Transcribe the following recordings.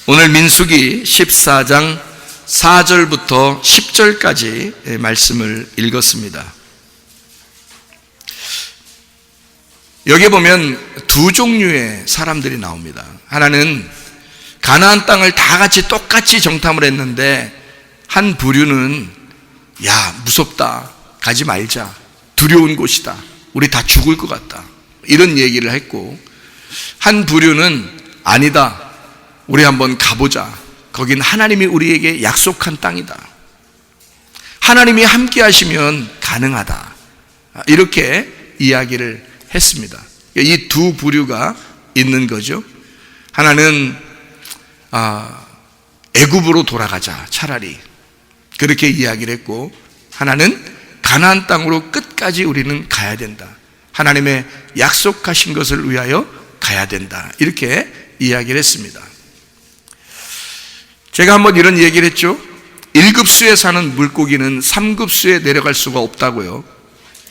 오늘 민수기 14장 4절부터 10절까지 말씀을 읽었습니다. 여기 보면 두 종류의 사람들이 나옵니다. 하나는 가나안 땅을 다 같이 똑같이 정탐을 했는데 한 부류는 야, 무섭다, 가지 말자, 두려운 곳이다, 우리 다 죽을 것 같다, 이런 얘기를 했고, 한 부류는 아니다, 우리 한번 가보자, 거긴 하나님이 우리에게 약속한 땅이다, 하나님이 함께 하시면 가능하다, 이렇게 이야기를 했습니다. 이 두 부류가 있는 거죠. 하나는 애굽으로 돌아가자, 차라리 그렇게 이야기를 했고, 하나는 가나안 땅으로 끝까지 우리는 가야 된다, 하나님의 약속하신 것을 위하여 가야 된다, 이렇게 이야기를 했습니다. 제가 한번 이런 얘기를 했죠. 1급수에 사는 물고기는 3급수에 내려갈 수가 없다고요.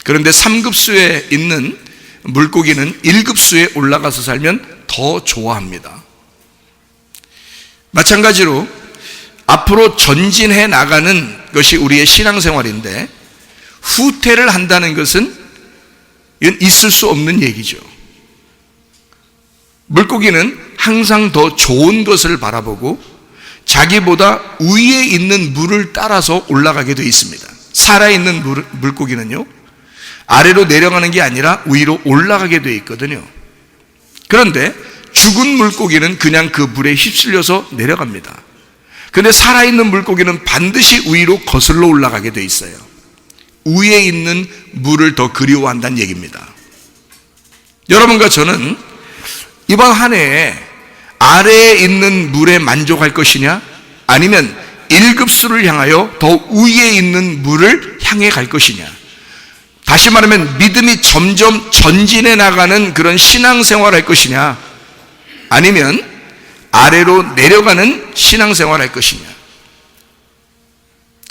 그런데 3급수에 있는 물고기는 1급수에 올라가서 살면 더 좋아합니다. 마찬가지로 앞으로 전진해 나가는 것이 우리의 신앙생활인데, 후퇴를 한다는 것은 이건 있을 수 없는 얘기죠. 물고기는 항상 더 좋은 것을 바라보고 자기보다 위에 있는 물을 따라서 올라가게 되어 있습니다. 살아있는 물고기는요, 아래로 내려가는 게 아니라 위로 올라가게 되어 있거든요. 그런데 죽은 물고기는 그냥 그 물에 휩쓸려서 내려갑니다. 그런데 살아있는 물고기는 반드시 위로 거슬러 올라가게 되어 있어요. 위에 있는 물을 더 그리워한다는 얘기입니다. 여러분과 저는 이번 한 해에 아래에 있는 물에 만족할 것이냐, 아니면 1급수를 향하여 더 위에 있는 물을 향해 갈 것이냐, 다시 말하면 믿음이 점점 전진해 나가는 그런 신앙생활을 할 것이냐, 아니면 아래로 내려가는 신앙생활을 할 것이냐,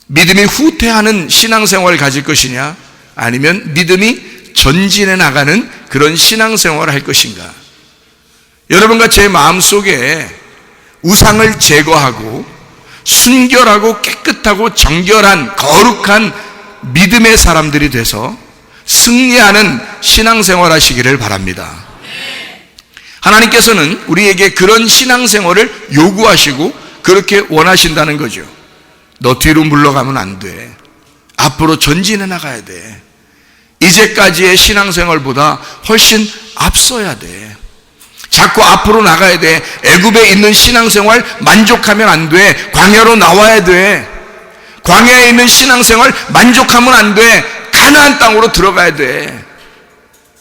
믿음이 후퇴하는 신앙생활을 가질 것이냐, 아니면 믿음이 전진해 나가는 그런 신앙생활을 할 것인가. 여러분과 제 마음속에 우상을 제거하고 순결하고 깨끗하고 정결한 거룩한 믿음의 사람들이 돼서 승리하는 신앙생활 하시기를 바랍니다. 하나님께서는 우리에게 그런 신앙생활을 요구하시고 그렇게 원하신다는 거죠. 너 뒤로 물러가면 안 돼. 앞으로 전진해 나가야 돼. 이제까지의 신앙생활보다 훨씬 앞서야 돼. 자꾸 앞으로 나가야 돼. 애굽에 있는 신앙생활 만족하면 안 돼. 광야로 나와야 돼. 광야에 있는 신앙생활 만족하면 안 돼. 가나안 땅으로 들어가야 돼.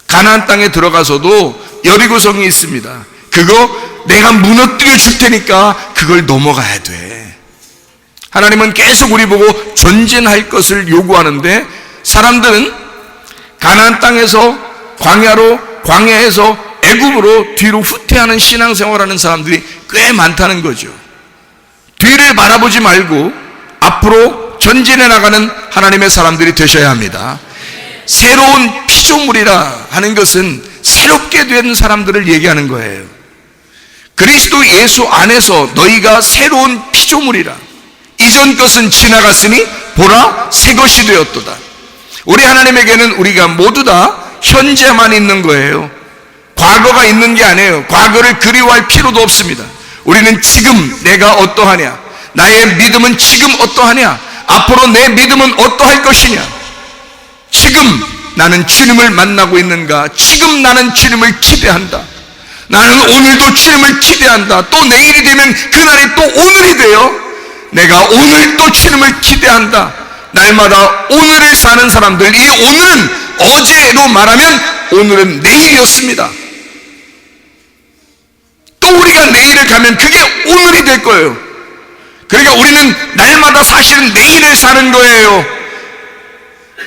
가나안 땅에 들어가서도 여리고성이 있습니다. 그거 내가 무너뜨려 줄 테니까 그걸 넘어가야 돼. 하나님은 계속 우리 보고 전진할 것을 요구하는데, 사람들은 가나안 땅에서 광야에서 애굽으로 뒤로 후퇴하는 신앙생활하는 사람들이 꽤 많다는 거죠. 뒤를 바라보지 말고 앞으로 전진해 나가는 하나님의 사람들이 되셔야 합니다. 새로운 피조물이라 하는 것은 새롭게 된 사람들을 얘기하는 거예요. 그리스도 예수 안에서 너희가 새로운 피조물이라. 이전 것은 지나갔으니 보라 새 것이 되었도다. 우리 하나님에게는 우리가 모두 다 현재만 있는 거예요. 과거가 있는 게 아니에요. 과거를 그리워할 필요도 없습니다. 우리는 지금 내가 어떠하냐, 나의 믿음은 지금 어떠하냐, 앞으로 내 믿음은 어떠할 것이냐, 지금 나는 주님을 만나고 있는가, 지금 나는 주님을 기대한다, 나는 오늘도 주님을 기대한다. 또 내일이 되면 그날이 또 오늘이 돼요. 내가 오늘 또 주님을 기대한다. 날마다 오늘을 사는 사람들, 이 오늘은 어제로 말하면 오늘은 내일이었습니다. 또 우리가 내일을 가면 그게 오늘이 될 거예요. 그러니까 우리는 날마다 사실은 내일을 사는 거예요.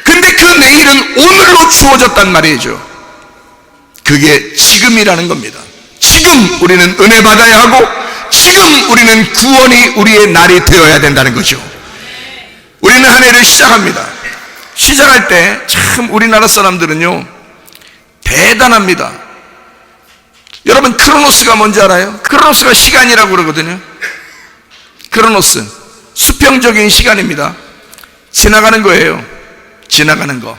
근데 그 내일은 오늘로 주어졌단 말이죠. 그게 지금이라는 겁니다. 지금 우리는 은혜 받아야 하고, 지금 우리는 구원이 우리의 날이 되어야 된다는 거죠. 우리는 한 해를 시작합니다. 시작할 때 참 우리나라 사람들은요 대단합니다. 여러분 크로노스가 뭔지 알아요? 크로노스가 시간이라고 그러거든요. 크로노스, 수평적인 시간입니다. 지나가는 거예요. 지나가는 거.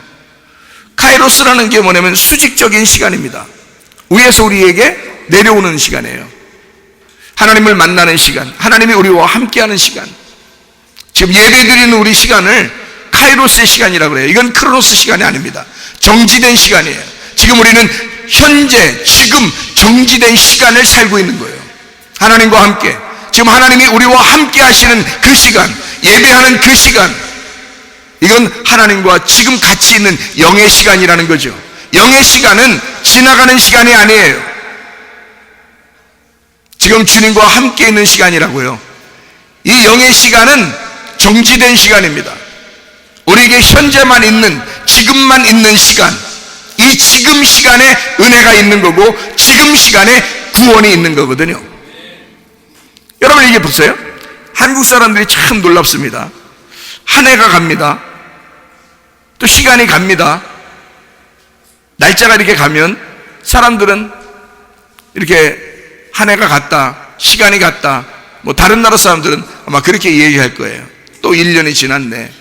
카이로스라는 게 뭐냐면 수직적인 시간입니다. 위에서 우리에게 내려오는 시간이에요. 하나님을 만나는 시간, 하나님이 우리와 함께하는 시간. 지금 예배드리는 우리 시간을 카이로스의 시간이라고 그래요. 이건 크로노스 시간이 아닙니다. 정지된 시간이에요. 지금 우리는 현재, 지금 정지된 시간을 살고 있는 거예요. 하나님과 함께. 지금 하나님이 우리와 함께 하시는 그 시간, 예배하는 그 시간, 이건 하나님과 지금 같이 있는 영의 시간이라는 거죠. 영의 시간은 지나가는 시간이 아니에요. 지금 주님과 함께 있는 시간이라고요. 이 영의 시간은 정지된 시간입니다. 우리에게 현재만 있는, 지금만 있는 시간, 이 지금 시간에 은혜가 있는 거고 지금 시간에 구원이 있는 거거든요. 여러분 이게 보세요. 한국 사람들이 참 놀랍습니다. 한 해가 갑니다. 또 시간이 갑니다. 날짜가 이렇게 가면 사람들은 이렇게 한 해가 갔다, 시간이 갔다, 뭐 다른 나라 사람들은 아마 그렇게 얘기할 거예요. 또 1년이 지났네,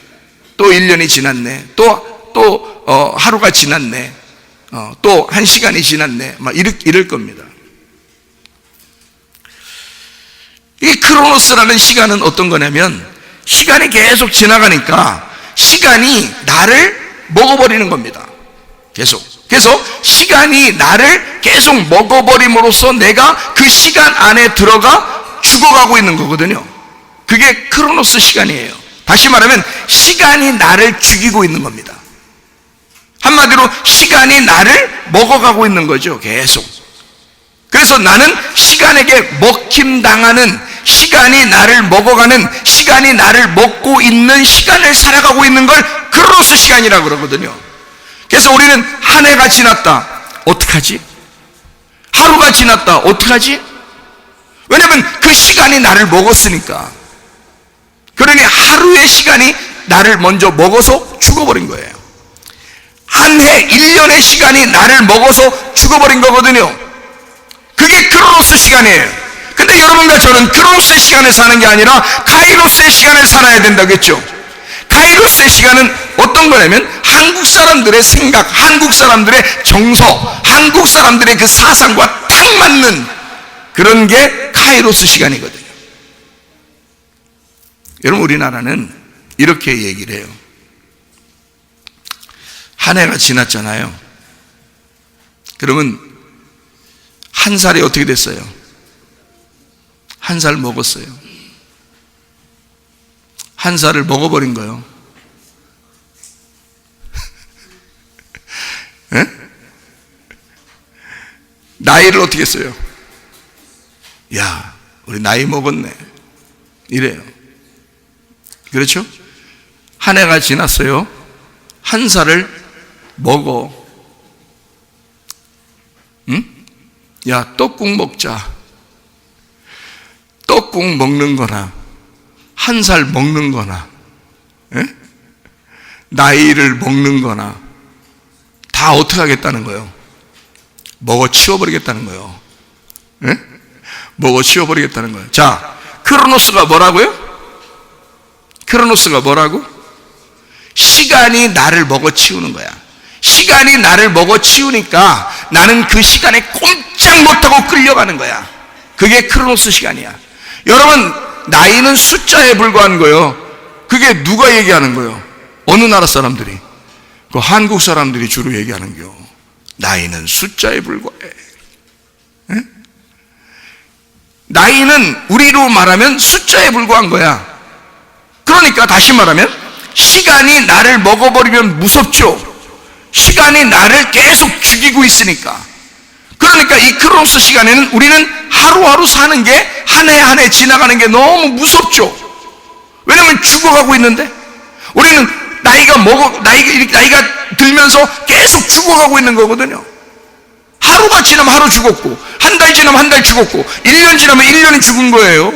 또 1년이 지났네, 또 하루가 지났네, 또 1시간이 지났네, 막 이럴 겁니다. 이 크로노스라는 시간은 어떤 거냐면 시간이 계속 지나가니까 시간이 나를 먹어버리는 겁니다. 계속. 그래서 시간이 나를 계속 먹어버림으로써 내가 그 시간 안에 들어가 죽어가고 있는 거거든요. 그게 크로노스 시간이에요. 다시 말하면 시간이 나를 죽이고 있는 겁니다. 한마디로 시간이 나를 먹어가고 있는 거죠. 계속. 그래서 나는 시간에게 먹힘당하는, 시간이 나를 먹어가는, 시간이 나를 먹고 있는 시간을 살아가고 있는 걸 크로노스 시간이라고 그러거든요. 그래서 우리는 한 해가 지났다, 어떡하지? 하루가 지났다, 어떡하지? 왜냐면 그 시간이 나를 먹었으니까. 그러니 하루의 시간이 나를 먼저 먹어서 죽어버린 거예요. 한 해, 1년의 시간이 나를 먹어서 죽어버린 거거든요. 그게 크로노스 시간이에요. 근데 여러분과 저는 크로노스의 시간을 사는 게 아니라 카이로스의 시간을 살아야 된다겠죠. 카이로스의 시간은 어떤 거냐면 한국 사람들의 생각, 한국 사람들의 정서, 한국 사람들의 그 사상과 딱 맞는 그런 게 카이로스 시간이거든요. 여러분 우리나라는 이렇게 얘기를 해요. 한 해가 지났잖아요. 그러면 한 살이 어떻게 됐어요? 한 살 먹었어요. 한 살을 먹어버린 거예요. 네? 나이를 어떻게 했어요? 야, 우리 나이 먹었네, 이래요. 그렇죠? 한 해가 지났어요. 한 살을 먹어. 응? 야, 떡국 먹자. 떡국 먹는 거나 한 살 먹는 거나, 에? 나이를 먹는 거나 다 어떻게 하겠다는 거예요? 먹어 치워버리겠다는 거예요. 에? 먹어 치워버리겠다는 거예요. 자, 크로노스가 뭐라고요? 크로노스가 뭐라고? 시간이 나를 먹어 치우는 거야. 시간이 나를 먹어 치우니까 나는 그 시간에 꼼짝 못하고 끌려가는 거야. 그게 크로노스 시간이야. 여러분, 나이는 숫자에 불과한 거예요. 그게 누가 얘기하는 거예요? 어느 나라 사람들이? 그 한국 사람들이 주로 얘기하는 거예요. 나이는 숫자에 불과해. 에? 나이는 우리로 말하면 숫자에 불과한 거야. 그러니까 다시 말하면 시간이 나를 먹어버리면 무섭죠. 시간이 나를 계속 죽이고 있으니까. 그러니까 이 크로노스 시간에는 우리는 하루하루 사는 게 한 해 한 해 지나가는 게 너무 무섭죠. 왜냐면 죽어가고 있는데 우리는 나이가 들면서 계속 죽어가고 있는 거거든요. 하루가 지나면 하루 죽었고, 한 달 지나면 한 달 죽었고, 1년 지나면 1년이 죽은 거예요.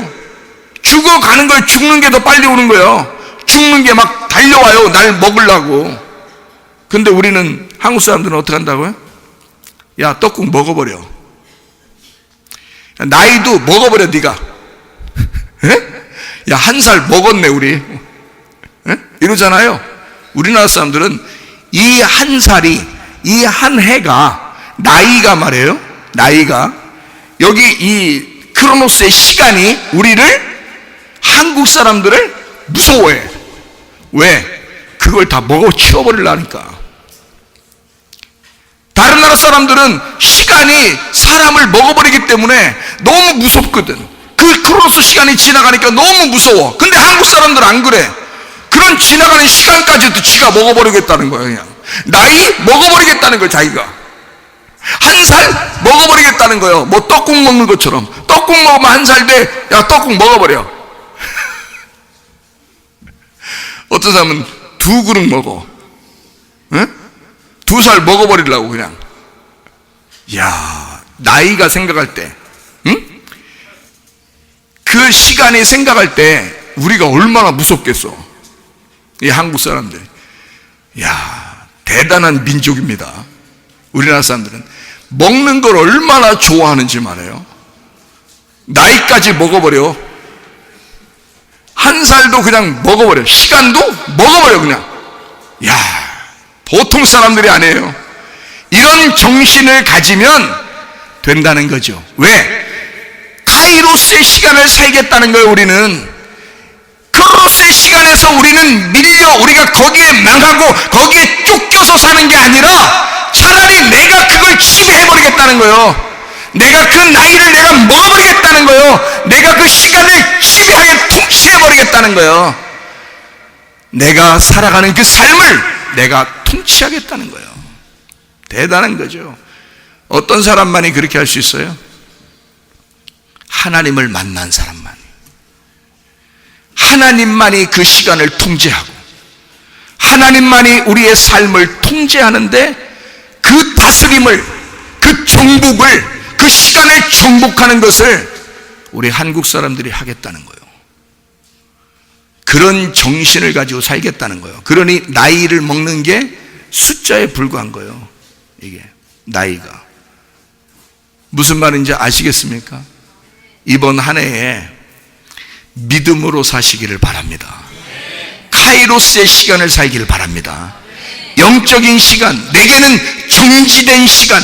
죽어가는 걸 죽는 게 더 빨리 오는 거예요. 죽는 게 막 달려와요, 날 먹으려고. 근데 우리는, 한국 사람들은 어떻게 한다고요? 야, 떡국 먹어버려. 나이도 먹어버려, 네가. 야, 한 살 먹었네 우리. 에? 이러잖아요. 우리나라 사람들은 이 한 살이, 이 한 해가, 나이가 말이에요. 나이가, 여기 이 크로노스의 시간이 우리를, 한국 사람들을 무서워해. 왜? 그걸 다 먹어 치워버리려니까. 다른 나라 사람들은 시간이 사람을 먹어버리기 때문에 너무 무섭거든. 그 크로노스 시간이 지나가니까 너무 무서워. 근데 한국 사람들은 안 그래. 그런 지나가는 시간까지도 지가 먹어버리겠다는 거야. 그냥 나이 먹어버리겠다는 거야. 자기가 한 살 먹어버리겠다는 거예요. 뭐 떡국 먹는 것처럼. 떡국 먹으면 한 살 돼. 야, 떡국 먹어버려. 어떤 사람은 2그릇 먹어. 응? 2살 먹어버리려고 그냥. 야, 나이가 생각할 때, 응? 그 시간이 생각할 때 우리가 얼마나 무섭겠어. 이 한국 사람들. 야, 대단한 민족입니다. 우리나라 사람들은 먹는 걸 얼마나 좋아하는지 말해요. 나이까지 먹어버려. 한 살도 그냥 먹어버려. 시간도 먹어버려 그냥. 야, 보통 사람들이 아니에요. 이런 정신을 가지면 된다는 거죠. 왜? 카이로스의 시간을 살겠다는 거예요. 우리는 크로노스의 시간에서 우리는 우리가 거기에 망하고 거기에 쫓겨서 사는 게 아니라 차라리 내가 그걸 지배해버리겠다는 거예요. 내가 그 나이를 내가 먹어버리겠다는 거예요. 내가 그 시간을 지배하게 통치해버리겠다는 거예요. 내가 살아가는 그 삶을 내가 통치하겠다는 거예요. 대단한 거죠. 어떤 사람만이 그렇게 할 수 있어요? 하나님을 만난 사람만. 하나님만이 그 시간을 통제하고 하나님만이 우리의 삶을 통제하는데 그 다스림을, 그 정복을, 그 시간을 정복하는 것을 우리 한국 사람들이 하겠다는 거예요. 그런 정신을 가지고 살겠다는 거예요. 그러니 나이를 먹는 게 숫자에 불과한 거예요. 이게 나이가 무슨 말인지 아시겠습니까? 이번 한 해에 믿음으로 사시기를 바랍니다. 카이로스의 시간을 살기를 바랍니다. 영적인 시간, 내게는 정지된 시간,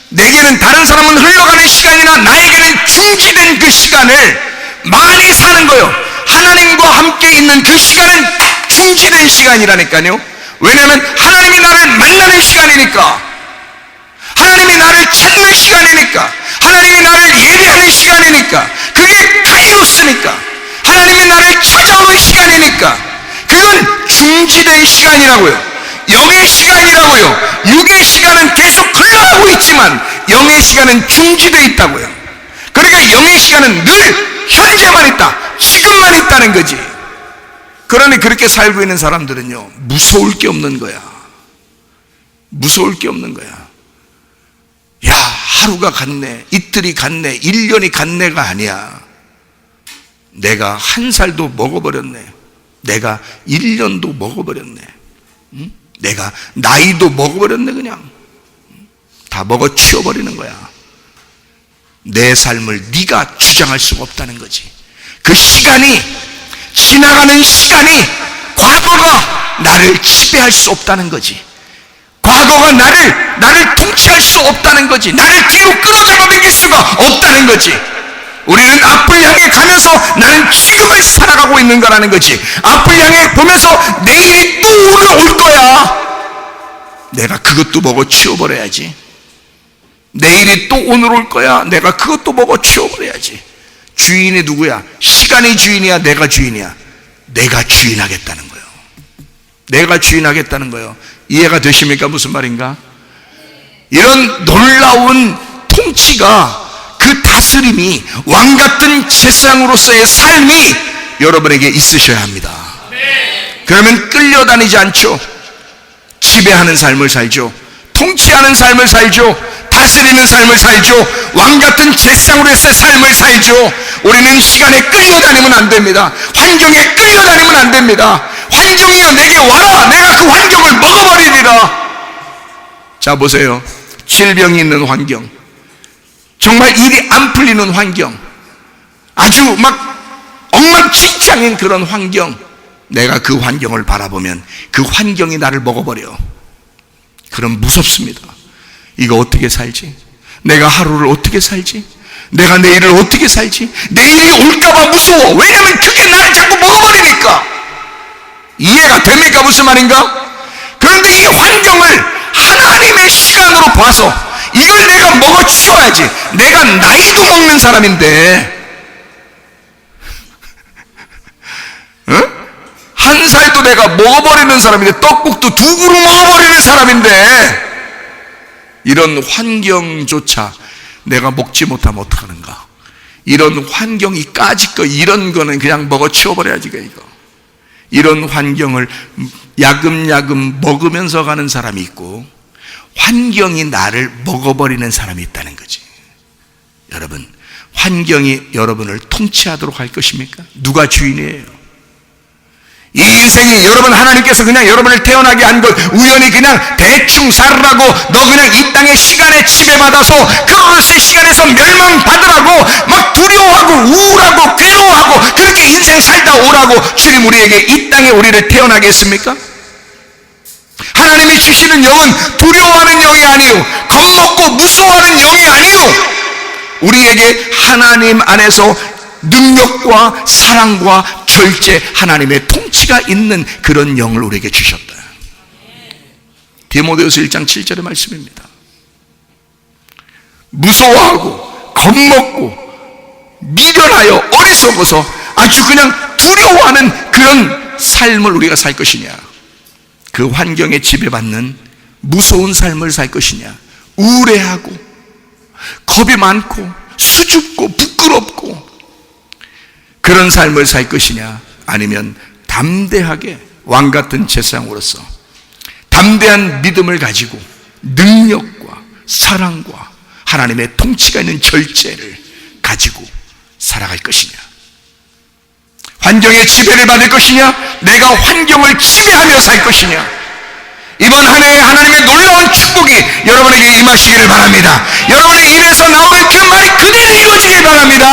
내게는 다른 사람은 흘러가는 시간이나 나에게는 중지된 그 시간을 많이 사는 거예요. 하나님과 함께 있는 그 시간은 중지된 시간이라니까요. 왜냐하면 하나님이 나를 만나는 시간이니까, 하나님이 나를 찾는 시간이니까, 하나님이 나를 예배하는 시간이니까, 그게 카이로스니까, 하나님이 나를 찾아오는 시간이니까, 그건 중지된 시간이라고요. 영의 시간이라고요. 육의 시간은 계속 흘러가고 있지만 영의 시간은 중지되어 있다고요. 그러니까 영의 시간은 늘 현재만 있다, 지금만 있다는 거지. 그러니 그렇게 살고 있는 사람들은요, 무서울 게 없는 거야. 무서울 게 없는 거야. 야, 하루가 갔네, 이틀이 갔네, 1년이 갔네가 아니야. 내가 한 살도 먹어버렸네, 내가 1년도 먹어버렸네, 응? 내가 나이도 먹어버렸네. 그냥 다 먹어 치워버리는 거야. 내 삶을 네가 주장할 수가 없다는 거지. 그 시간이, 지나가는 시간이, 과거가 나를 지배할 수 없다는 거지. 과거가 나를 통치할 수 없다는 거지. 나를 뒤로 끌어잡아 당길 수가 없다는 거지. 우리는 앞을 향해 가면서 나는 지금을 살아가고 있는 거라는 거지. 앞을 향해 보면서 내일이 또 올 거야. 내가 그것도 먹어 치워버려야지. 내일이 또 오늘 올 거야. 내가 그것도 먹어 치워버려야지. 주인이 누구야? 시간이 주인이야, 내가 주인이야? 내가 주인하겠다는 거예요. 내가 주인하겠다는 거예요. 이해가 되십니까? 무슨 말인가? 이런 놀라운 통치가, 그 다스림이, 왕같은 제사장으로서의 삶이 여러분에게 있으셔야 합니다. 그러면 끌려다니지 않죠. 지배하는 삶을 살죠. 통치하는 삶을 살죠. 다스리는 삶을 살죠. 왕같은 제사장으로서의 삶을 살죠. 우리는 시간에 끌려다니면 안 됩니다. 환경에 끌려다니면 안 됩니다. 환경이여 내게 와라, 내가 그 환경을 먹어버리리라. 자, 보세요. 질병이 있는 환경, 정말 일이 안 풀리는 환경, 아주 막 엉망진창인 그런 환경, 내가 그 환경을 바라보면 그 환경이 나를 먹어버려. 그럼 무섭습니다. 이거 어떻게 살지? 내가 하루를 어떻게 살지? 내가 내일을 어떻게 살지? 내일이 올까봐 무서워. 왜냐하면 그게 나를 자꾸 먹어버리니까. 이해가 됩니까? 무슨 말인가? 그런데 이 환경을 하나님의 시간으로 봐서 이걸 내가 먹어 치워야지. 내가 나이도 먹는 사람인데, 한 살도 내가 먹어버리는 사람인데, 떡국도 2그릇 먹어버리는 사람인데, 이런 환경조차 내가 먹지 못하면 어떡하는가? 이런 환경이 까짓 거, 이런 거는 그냥 먹어 치워버려야지, 이거. 이런 환경을 야금야금 먹으면서 가는 사람이 있고, 환경이 나를 먹어버리는 사람이 있다는 거지. 여러분, 환경이 여러분을 통치하도록 할 것입니까? 누가 주인이에요? 이 인생이 여러분, 하나님께서 그냥 여러분을 태어나게 한 것 우연히 그냥 대충 살으라고, 너 그냥 이 땅의 시간에 지배받아서 크로노스 시간에서 멸망받으라고 막 두려워하고 우울하고 괴로워하고 그렇게 인생 살다 오라고 주님 우리에게 이 땅에 우리를 태어나게 했습니까? 하나님이 주시는 영은 두려워하는 영이 아니요, 겁먹고 무서워하는 영이 아니요, 우리에게 하나님 안에서 능력과 사랑과 절제, 하나님의 통치가 있는 그런 영을 우리에게 주셨다. 디모데후서 1장 7절의 말씀입니다. 무서워하고 겁먹고 미련하여 어리석어서 아주 그냥 두려워하는 그런 삶을 우리가 살 것이냐, 그 환경에 지배받는 무서운 삶을 살 것이냐, 우울해하고 겁이 많고 수줍고 부끄럽고 그런 삶을 살 것이냐, 아니면 담대하게 왕같은 제사장으로서 담대한 믿음을 가지고 능력과 사랑과 하나님의 통치가 있는 절제를 가지고 살아갈 것이냐, 환경의 지배를 받을 것이냐, 내가 환경을 지배하며 살 것이냐. 이번 한 해에 하나님의 놀라운 축복이 여러분에게 임하시기를 바랍니다. 여러분의 입에서 나오는 그 말이 그대로 이루어지길 바랍니다.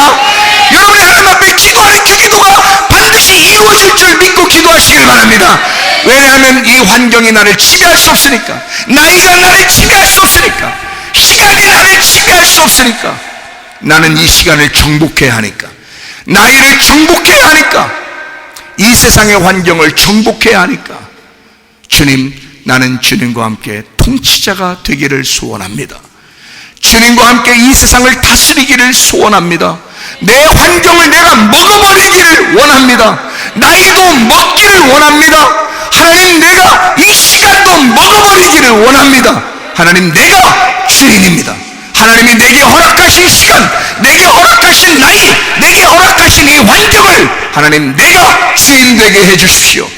여러분이 하나님 앞에 기도하는 그 기도가 반드시 이루어질 줄 믿고 기도하시길 바랍니다. 왜냐하면 이 환경이 나를 지배할 수 없으니까, 나이가 나를 지배할 수 없으니까, 시간이 나를 지배할 수 없으니까, 나는 이 시간을 정복해야 하니까, 나이를 정복해야 하니까, 이 세상의 환경을 정복해야 하니까, 주님, 나는 주님과 함께 통치자가 되기를 소원합니다. 주님과 함께 이 세상을 다스리기를 소원합니다. 내 환경을 내가 먹어버리기를 원합니다. 나이도 먹기를 원합니다. 하나님, 내가 이 시간도 먹어버리기를 원합니다. 하나님, 내가 주인입니다. 하나님이 내게 허락하신 시간, 내게 허락하신 나이, 내게 허락하신 이 환경을 하나님, 내가 주인 되게 해주십시오.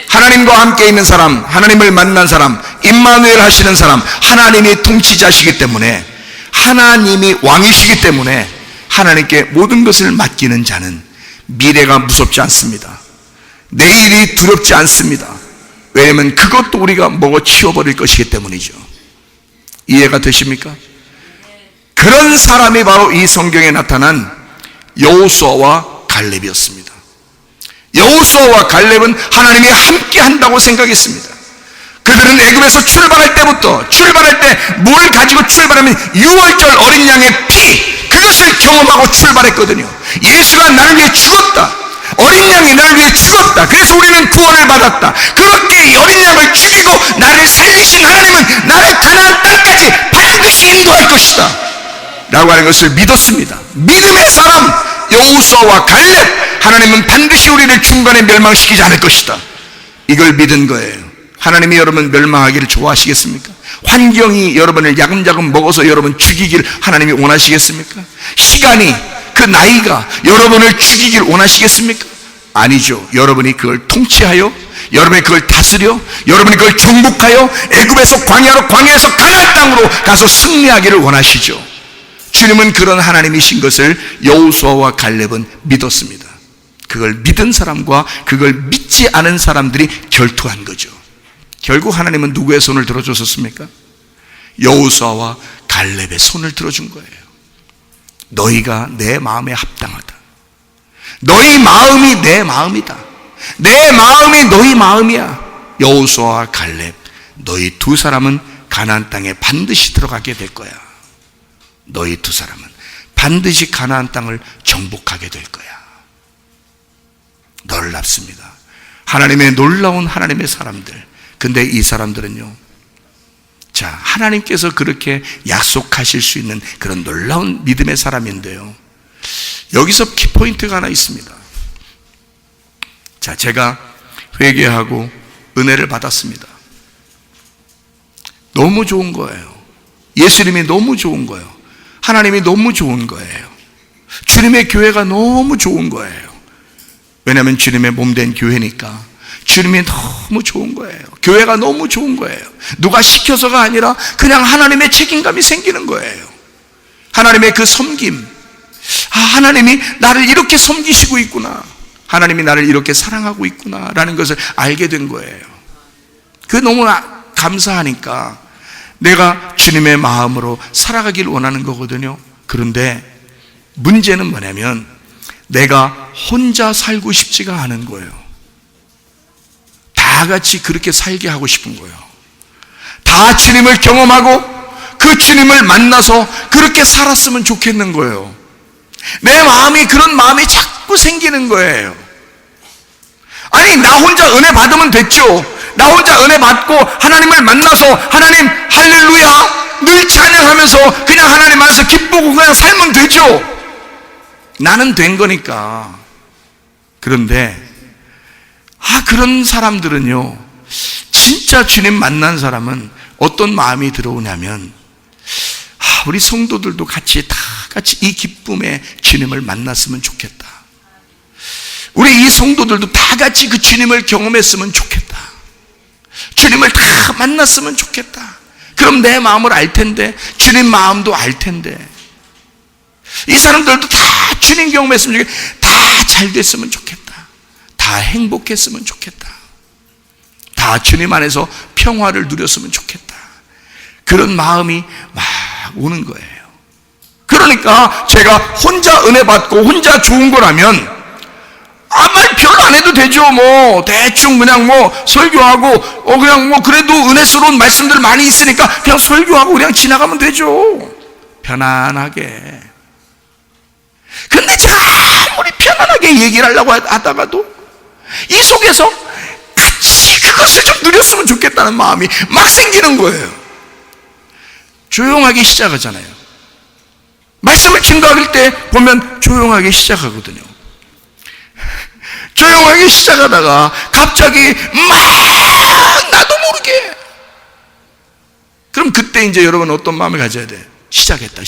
하나님과 함께 있는 사람, 하나님을 만난 사람, 임마누엘 하시는 사람, 하나님이 통치자시기 때문에, 하나님이 왕이시기 때문에 하나님께 모든 것을 맡기는 자는 미래가 무섭지 않습니다. 내일이 두렵지 않습니다. 왜냐하면 그것도 우리가 먹어 치워버릴 것이기 때문이죠. 이해가 되십니까? 그런 사람이 바로 이 성경에 나타난 여호수아와 갈렙이었습니다. 여호수아와 갈렙은 하나님이 함께 한다고 생각했습니다. 그들은 애굽에서 출발할 때부터, 출발할 때 뭘 가지고 출발하면 6월절 어린 양의 피, 그것을 경험하고 출발했거든요. 예수가 나를 위해 죽었다, 어린 양이 나를 위해 죽었다, 그래서 우리는 구원을 받았다. 그렇게 어린 양을 죽이고 나를 살리신 하나님은 나를 가나안 땅까지 반드시 인도할 것이다 라고 하는 것을 믿었습니다. 믿음의 사람 여호수아와 갈렙, 하나님은 반드시 우리를 중간에 멸망시키지 않을 것이다, 이걸 믿은 거예요. 하나님이 여러분 멸망하기를 좋아하시겠습니까? 환경이 여러분을 야금야금 먹어서 여러분 죽이길 하나님이 원하시겠습니까? 시간이, 그 나이가 여러분을 죽이길 원하시겠습니까? 아니죠. 여러분이 그걸 통치하여, 여러분이 그걸 다스려, 여러분이 그걸 정복하여 애굽에서 광야로, 광야에서 가나안 땅으로 가서 승리하기를 원하시죠. 주님은 그런 하나님이신 것을 여호수아와 갈렙은 믿었습니다. 그걸 믿은 사람과 그걸 믿지 않은 사람들이 결투한 거죠. 결국 하나님은 누구의 손을 들어주셨습니까? 여호수아와 갈렙의 손을 들어준 거예요. 너희가 내 마음에 합당하다, 너희 마음이 내 마음이다. 내 마음이 너희 마음이야. 여호수아와 갈렙, 너희 두 사람은 가나안 땅에 반드시 들어가게 될 거야. 너희 두 사람은 반드시 가나안 땅을 정복하게 될 거야. 놀랍습니다. 하나님의 놀라운 하나님의 사람들. 근데 이 사람들은요, 자, 하나님께서 그렇게 약속하실 수 있는 그런 놀라운 믿음의 사람인데요, 여기서 키포인트가 하나 있습니다. 자, 제가 회개하고 은혜를 받았습니다. 너무 좋은 거예요. 예수님이 너무 좋은 거예요. 하나님이 너무 좋은 거예요. 주님의 교회가 너무 좋은 거예요. 왜냐하면 주님의 몸된 교회니까. 주님이 너무 좋은 거예요. 교회가 너무 좋은 거예요. 누가 시켜서가 아니라 그냥 하나님의 책임감이 생기는 거예요. 하나님의 그 섬김. 아, 하나님이 나를 이렇게 섬기시고 있구나. 하나님이 나를 이렇게 사랑하고 있구나 라는 것을 알게 된 거예요. 그게 너무 감사하니까 내가 주님의 마음으로 살아가길 원하는 거거든요. 그런데 문제는 뭐냐면 내가 혼자 살고 싶지가 않은 거예요. 다 같이 그렇게 살게 하고 싶은 거예요. 다 주님을 경험하고 그 주님을 만나서 그렇게 살았으면 좋겠는 거예요. 내 마음이 그런 마음이 자꾸 생기는 거예요. 아니, 나 혼자 은혜 받으면 됐죠. 나 혼자 은혜 받고 하나님을 만나서 하나님 할렐루야 늘 찬양하면서 그냥 하나님 안에서 기쁘고 그냥 살면 되죠. 나는 된 거니까. 그런데 그런 사람들은요, 진짜 주님 만난 사람은 어떤 마음이 들어오냐면, 우리 성도들도 같이 다 같이 이 기쁨에 주님을 만났으면 좋겠다. 우리 이 성도들도 다 같이 그 주님을 경험했으면 좋겠다. 주님을 다 만났으면 좋겠다. 그럼 내 마음을 알 텐데, 주님 마음도 알 텐데, 이 사람들도 다 주님 경험했으면 좋겠다. 다 잘 됐으면 좋겠다. 다 행복했으면 좋겠다. 다 주님 안에서 평화를 누렸으면 좋겠다. 그런 마음이 막 오는 거예요. 그러니까 제가 혼자 은혜 받고 혼자 좋은 거라면 말 별로 안 해도 되죠. 뭐 대충 그냥 뭐 설교하고 그냥 뭐 그래도 은혜스러운 말씀들 많이 있으니까 그냥 설교하고 그냥 지나가면 되죠. 편안하게. 근데 제가 아무리 편안하게 얘기를 하려고 하다가도 이 속에서 같이 그것을 좀 누렸으면 좋겠다는 마음이 막 생기는 거예요. 조용하게 시작하잖아요. 말씀을 증거할 때 보면 조용하게 시작하거든요. 조용하게 시작하다가 갑자기 막 나도 모르게, 그럼 그때 이제 여러분 어떤 마음을 가져야 돼? 시작했다.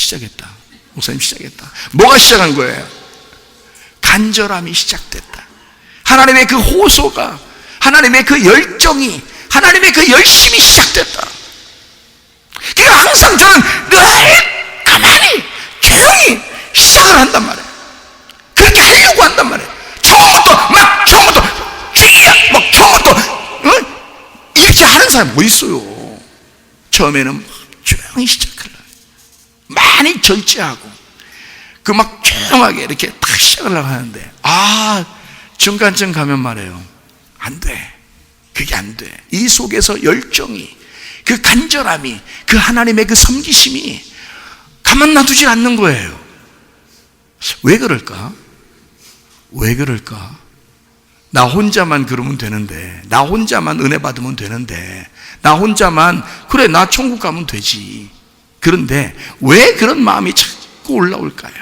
목사님 시작했다. 뭐가 시작한 거예요? 간절함이 시작됐다. 하나님의 그 호소가, 하나님의 그 열정이, 하나님의 그 열심이 시작됐다. 그러니까 항상 저는 늘 가만히 조용히 시작을 한단 말이에요. 그렇게 하려고 한단 말이에요. 처음부터 주의야 막 처음부터 이렇게 하는 사람 뭐 있어요. 처음에는 조용히 시작하려고, 많이 절제하고 그 막 조용하게 이렇게 딱 시작하려고 하는데, 중간쯤 가면 말이에요, 안 돼. 그게 안 돼. 이 속에서 열정이, 그 간절함이, 그 하나님의 그 섬기심이 가만 놔두질 않는 거예요. 왜 그럴까? 나 혼자만 그러면 되는데, 나 혼자만 은혜 받으면 되는데, 나 혼자만 그래 나 천국 가면 되지. 그런데 왜 그런 마음이 자꾸 올라올까요?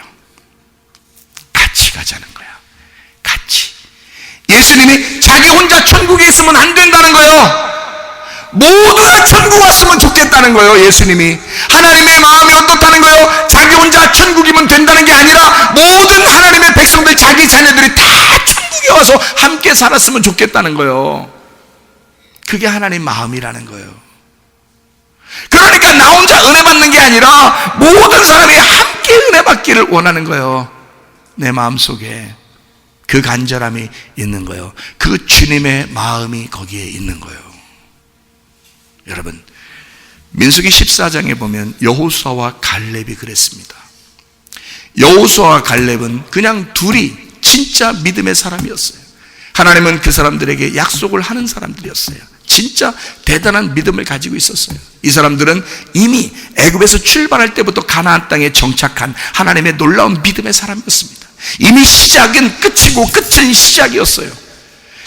같이 가자는 거야. 같이. 예수님이 자기 혼자 천국에 있으면 안 된다는 거예요. 모두가 천국 왔으면 좋겠다는 거예요. 예수님이 하나님의 마음이 어떻다는 거예요? 자기 혼자 천국이면 된다는 게 아니라 모든 하나님의 백성들, 자기 자녀들이 다 천국에 와서 함께 살았으면 좋겠다는 거예요. 그게 하나님 마음이라는 거예요. 그러니까 나 혼자 은혜 받는 게 아니라 모든 사람이 함께 은혜 받기를 원하는 거예요. 내 마음속에 그 간절함이 있는 거예요. 그 주님의 마음이 거기에 있는 거예요. 여러분, 민수기 14장에 보면 여호수아와 갈렙이 그랬습니다. 여호수아와 갈렙은 그냥 둘이 진짜 믿음의 사람이었어요. 하나님은 그 사람들에게 약속을 하는 사람들이었어요. 진짜 대단한 믿음을 가지고 있었어요. 이 사람들은 이미 애굽에서 출발할 때부터 가나안 땅에 정착한 하나님의 놀라운 믿음의 사람이었습니다. 이미 시작은 끝이고 끝은 시작이었어요.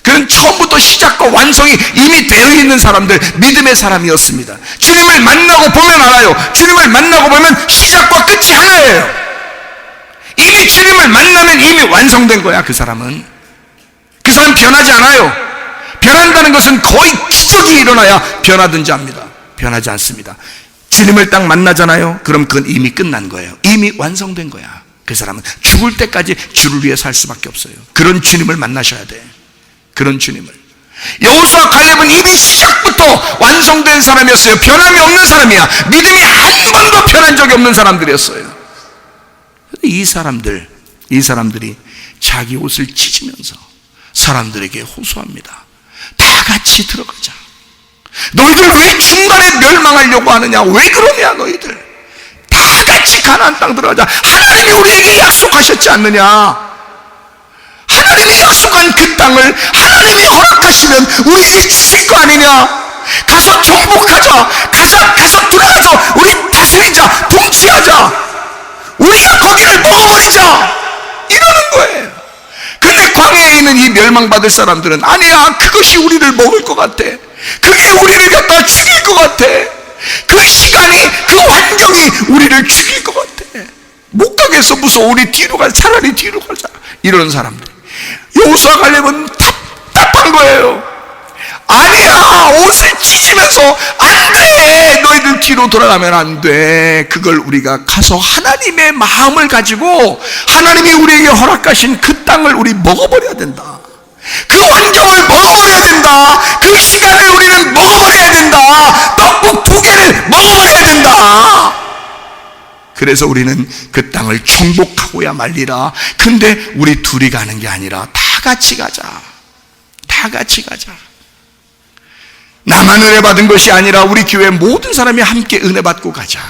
그는 처음부터 시작과 완성이 이미 되어 있는 사람들, 믿음의 사람이었습니다. 주님을 만나고 보면 알아요. 주님을 만나고 보면 시작과 끝이 하나예요. 이미 주님을 만나면 이미 완성된 거야. 그 사람은 변하지 않아요. 변한다는 것은 거의 기적이 일어나야 변하든지 합니다. 변하지 않습니다. 주님을 딱 만나잖아요. 그럼 그건 이미 끝난 거예요. 이미 완성된 거야. 그 사람은 죽을 때까지 주를 위해 살 수밖에 없어요. 그런 주님을 만나셔야 돼. 그런 주님을. 여호수아 칼렙은 이미 시작부터 완성된 사람이었어요. 변함이 없는 사람이야. 믿음이 한 번도 변한 적이 없는 사람들이었어요. 이 사람들이 자기 옷을 찢으면서 사람들에게 호소합니다. 다 같이 들어가자. 너희들 왜 중간에 멸망하려고 하느냐? 왜 그러냐 너희들? 다 같이 가나안 땅 들어가자. 하나님이 우리에게 약속하셨지 않느냐? 하나님이 약속한 그 땅을 하나님이 허락하시면 우리에게 주실 거 아니냐? 가서 정복하자. 가서 들어가자. 우리 다스리자. 통치하자. 우리가 거기를 먹어버리자. 이러는 거예요. 근데 광야에 있는 이 멸망받을 사람들은 아니야, 그것이 우리를 먹을 것 같아. 그게 우리를 갖다 죽일 것 같아. 그 시간이, 그 환경이 우리를 죽일 것 같아. 못 가겠어. 무서워. 우리 뒤로 가자. 차라리 뒤로 가자. 이런 사람들. 여호수아 갈렙은 답답한 거예요. 아니야, 옷을 찢으면서 안 돼. 너희들 뒤로 돌아가면 안 돼. 그걸 우리가 가서 하나님의 마음을 가지고 하나님이 우리에게 허락하신 그 땅을 우리 먹어버려야 된다. 그 환경을 먹어버려야 된다. 그 시간을 우리는 먹어버려야 된다. 떡국 2개를 먹어버려야 된다. 그래서 우리는 그 땅을 정복하고야 말리라. 근데 우리 둘이 가는 게 아니라 다 같이 가자. 다 같이 가자. 나만 은혜 받은 것이 아니라 우리 교회 모든 사람이 함께 은혜 받고 가자.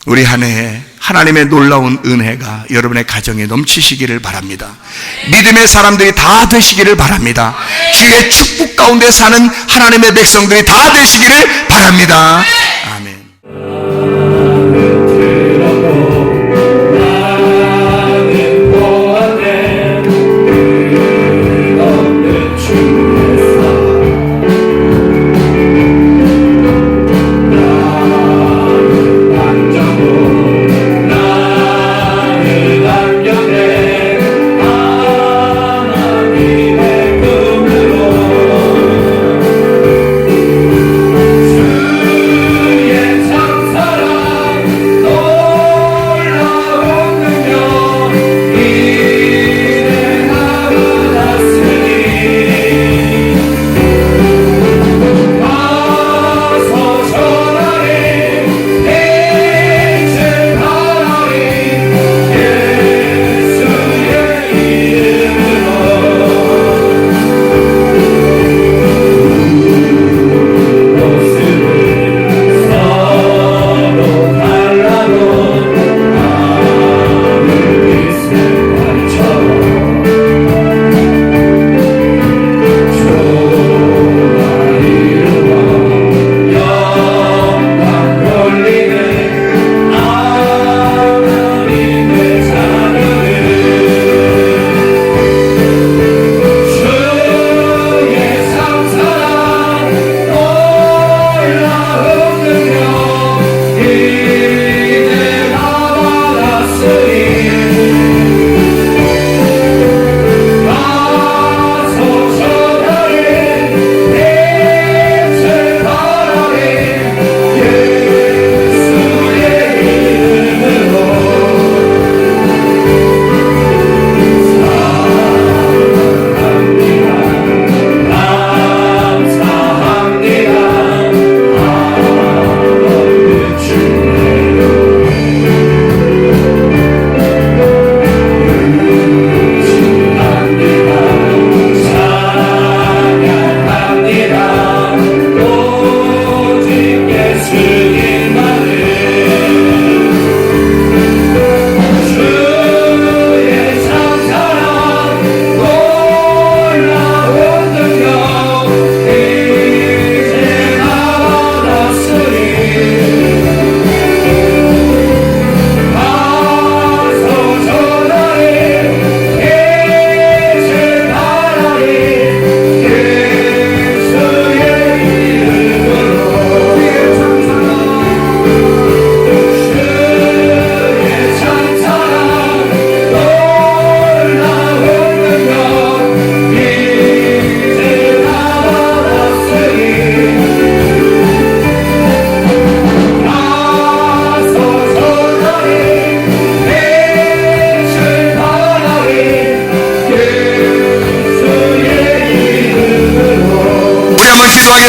우리 한 해에 하나님의 놀라운 은혜가 여러분의 가정에 넘치시기를 바랍니다. 믿음의 사람들이 다 되시기를 바랍니다. 주의 축복 가운데 사는 하나님의 백성들이 다 되시기를 바랍니다. 아멘.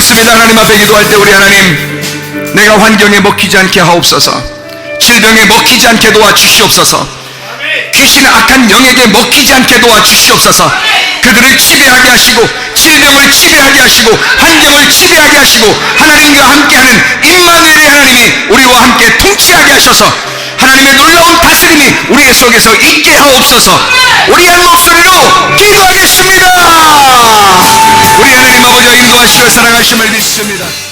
그렇습니다. 하나님 앞에 기도할 때 우리 하나님, 내가 환경에 먹히지 않게 하옵소서, 질병에 먹히지 않게 도와주시옵소서, 귀신 악한 영에게 먹히지 않게 도와주시옵소서, 그들을 지배하게 하시고 질병을 지배하게 하시고 환경을 지배하게 하시고 하나님과 함께하는 임마누엘의 하나님이 우리와 함께 통치하게 하셔서 하나님의 놀라운 다스림이 우리 속에서 있게 하옵소서. 우리 한 목소리로 기도하겠습니다. 우리 하나님 아버지와 인도하시고 사랑하심을 믿습니다.